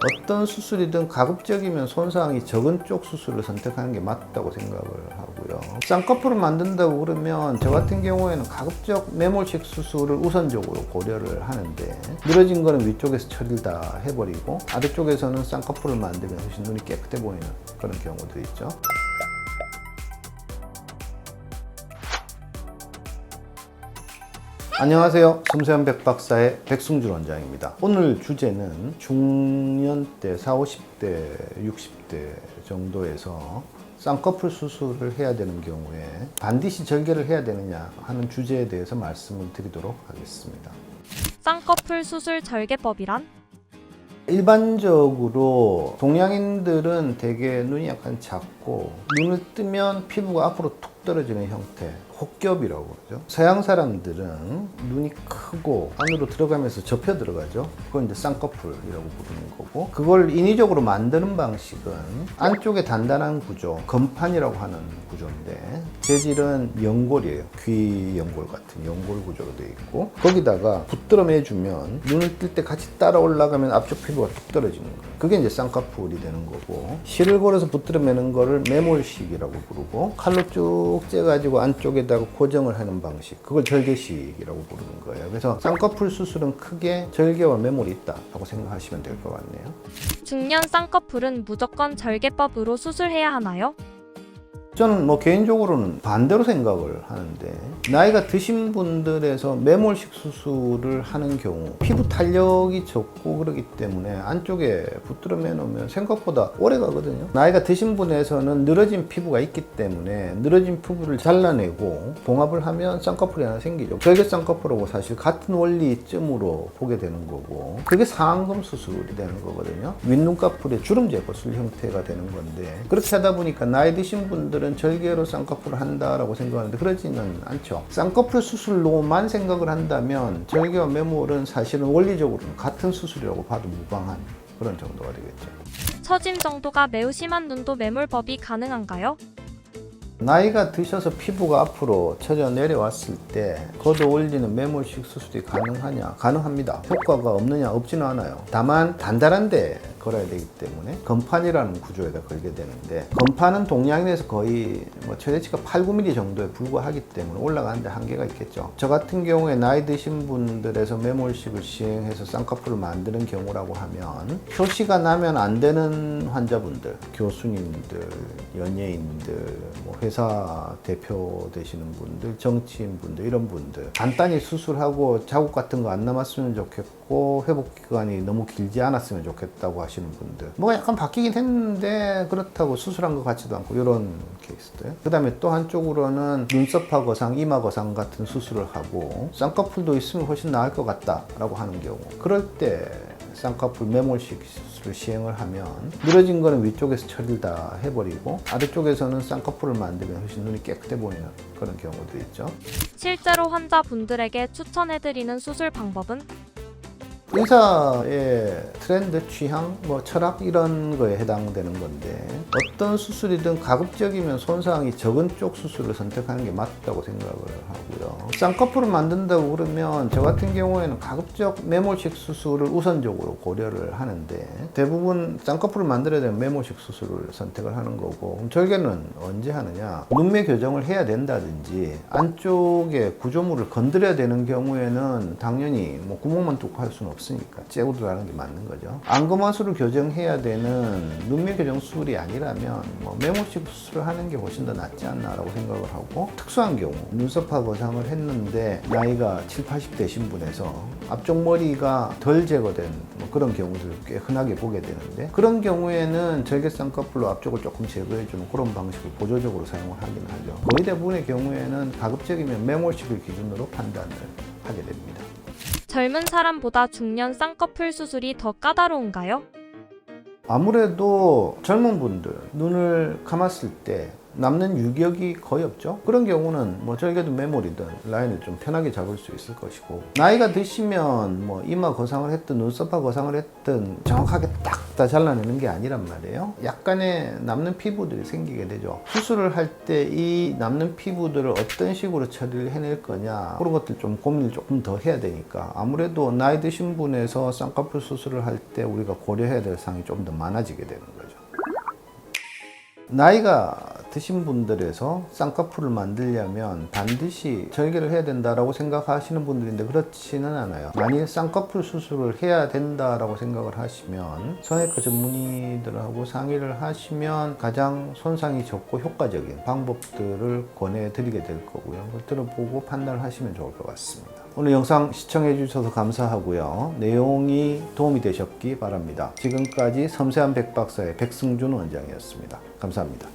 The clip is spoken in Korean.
어떤 수술이든 가급적이면 손상이 적은 쪽 수술을 선택하는 게 맞다고 생각을 하고요. 쌍꺼풀을 만든다고 그러면 저 같은 경우에는 가급적 매몰식 수술을 우선적으로 고려를 하는데, 늘어진 거는 위쪽에서 처리를 다 해버리고 아래쪽에서는 쌍꺼풀을 만들면 훨씬 눈이 깨끗해 보이는 그런 경우도 있죠. 안녕하세요. 섬세한 백박사의 백승준 원장입니다. 오늘 주제는 중년 때 40, 50대, 60대 정도에서 쌍꺼풀 수술을 해야 되는 경우에 반드시 절개를 해야 되느냐 하는 주제에 대해서 말씀을 드리도록 하겠습니다. 쌍꺼풀 수술 절개법이란? 일반적으로 동양인들은 대개 눈이 약간 작고 눈을 뜨면 피부가 앞으로 툭 떨어지는 형태, 혹겹이라고 그러죠. 서양 사람들은 눈이 크고 안으로 들어가면서 접혀 들어가죠. 그건 이제 쌍꺼풀이라고 부르는 거고, 그걸 인위적으로 만드는 방식은 안쪽에 단단한 구조, 건판이라고 하는 구조인데 재질은 연골이에요. 귀 연골 같은 연골 구조로 되어 있고, 거기다가 붙들어 매주면 눈을 뜰 때 같이 따라 올라가면 앞쪽 피부가 툭 떨어지는 거예요. 그게 이제 쌍꺼풀이 되는 거고, 실을 걸어서 붙들어 매는 거를 매몰식이라고 부르고, 칼로 쭉 째가지고 안쪽에다가 고정을 하는 방식, 그걸 절개식이라고 부르는 거예요. 그래서 쌍꺼풀 수술은 크게 절개와 매몰이 있다라고 생각하시면 될 것 같네요. 중년 쌍꺼풀은 무조건 절개법으로 수술해야 하나요? 저는 개인적으로는 반대로 생각을 하는데, 나이가 드신 분들에서 매몰식 수술을 하는 경우 피부 탄력이 적고 그러기 때문에 안쪽에 붙들어 매놓으면 생각보다 오래 가거든요. 나이가 드신 분에서는 늘어진 피부가 있기 때문에 늘어진 피부를 잘라내고 봉합을 하면 쌍꺼풀이 하나 생기죠. 절개 쌍꺼풀하고 사실 같은 원리쯤으로 보게 되는 거고, 그게 상안검 수술이 되는 거거든요. 윗눈꺼풀에 주름 제거술 형태가 되는 건데, 그렇게 하다 보니까 나이 드신 분들은 절개로 쌍꺼풀을 한다라고 생각하는데 그러지는 않죠. 쌍꺼풀 수술로만 생각을 한다면 절개와 매몰은 사실은 원리적으로는 같은 수술이라고 봐도 무방한 그런 정도가 되겠죠. 처짐 정도가 매우 심한 눈도 매몰법이 가능한가요? 나이가 드셔서 피부가 앞으로 처져 내려왔을 때 걷어 올리는 매몰식 수술이 가능하냐? 가능합니다. 효과가 없느냐? 없지는 않아요. 다만 단단한데 걸어야 되기 때문에 건판이라는 구조에다 걸게 되는데, 건판은 동양인에서 거의 최대치가 8, 9mm 정도에 불과하기 때문에 올라가는데 한계가 있겠죠. 저 같은 경우에 나이 드신 분들에서 매몰식을 시행해서 쌍꺼풀을 만드는 경우라고 하면, 표시가 나면 안 되는 환자분들, 교수님들, 연예인들, 회사 대표 되시는 분들, 정치인분들, 이런 분들 간단히 수술하고 자국 같은 거 안 남았으면 좋겠고 회복 기간이 너무 길지 않았으면 좋겠다고 하시는 분들, 약간 바뀌긴 했는데 그렇다고 수술한 것 같지도 않고, 이런 케이스들. 그 다음에 또 한쪽으로는 눈썹화 거상, 이마 거상 같은 수술을 하고 쌍꺼풀도 있으면 훨씬 나을 것 같다라고 하는 경우, 그럴 때 쌍꺼풀 매몰식 수술을 시행을 하면 늘어진 거는 위쪽에서 처리를 다 해버리고 아래쪽에서는 쌍꺼풀을 만들면 훨씬 눈이 깨끗해 보이는 그런 경우도 있죠. 실제로 환자분들에게 추천해드리는 수술 방법은? 의사의 트렌드, 취향, 철학 이런 거에 해당되는 건데, 어떤 수술이든 가급적이면 손상이 적은 쪽 수술을 선택하는 게 맞다고 생각을 하고요. 쌍꺼풀을 만든다고 그러면 저 같은 경우에는 가급적 매몰식 수술을 우선적으로 고려를 하는데, 대부분 쌍꺼풀을 만들어야 되면 매몰식 수술을 선택을 하는 거고, 그럼 절개는 언제 하느냐? 눈매 교정을 해야 된다든지 안쪽에 구조물을 건드려야 되는 경우에는 당연히 구멍만 뚫고 할 수는 없으니까 째고 들어가는 게 맞는 거죠. 안검하수를 교정해야 되는 눈매 교정 수술이 아니라면 매몰식 수술을 하는 게 훨씬 더 낫지 않나라고 생각을 하고, 특수한 경우 눈썹화 거상을 했는데 나이가 7, 80 되신 분에서 앞쪽 머리가 덜 제거된 그런 경우들을 꽤 흔하게 보게 되는데, 그런 경우에는 절개 쌍꺼풀로 앞쪽을 조금 제거해주는 그런 방식을 보조적으로 사용을 하긴 하죠. 거의 대부분의 경우에는 가급적이면 매몰식을 기준으로 판단을 하게 됩니다. 젊은 사람보다 중년 쌍꺼풀 수술이 더 까다로운가요? 아무래도 젊은 분들 눈을 감았을 때 남는 유격이 거의 없죠. 그런 경우는 절개든 매몰이든 라인을 좀 편하게 잡을 수 있을 것이고, 나이가 드시면 이마 거상을 했든 눈썹화 거상을 했든 정확하게 딱 다 잘라내는 게 아니란 말이에요. 약간의 남는 피부들이 생기게 되죠. 수술을 할 때 이 남는 피부들을 어떤 식으로 처리를 해낼 거냐, 그런 것들 좀 고민을 조금 더 해야 되니까 아무래도 나이 드신 분에서 쌍꺼풀 수술을 할 때 우리가 고려해야 될 사항이 좀 더 많아지게 되는 거죠. 나이가 드신 분들에서 쌍꺼풀을 만들려면 반드시 절개를 해야 된다라고 생각하시는 분들인데 그렇지는 않아요. 만일 쌍꺼풀 수술을 해야 된다라고 생각을 하시면 성형외과 전문의들하고 상의를 하시면 가장 손상이 적고 효과적인 방법들을 권해드리게 될 거고요. 그것들을 보고 판단을 하시면 좋을 것 같습니다. 오늘 영상 시청해 주셔서 감사하고요. 내용이 도움이 되셨기 바랍니다. 지금까지 섬세한 백박사의 백승준 원장이었습니다. 감사합니다.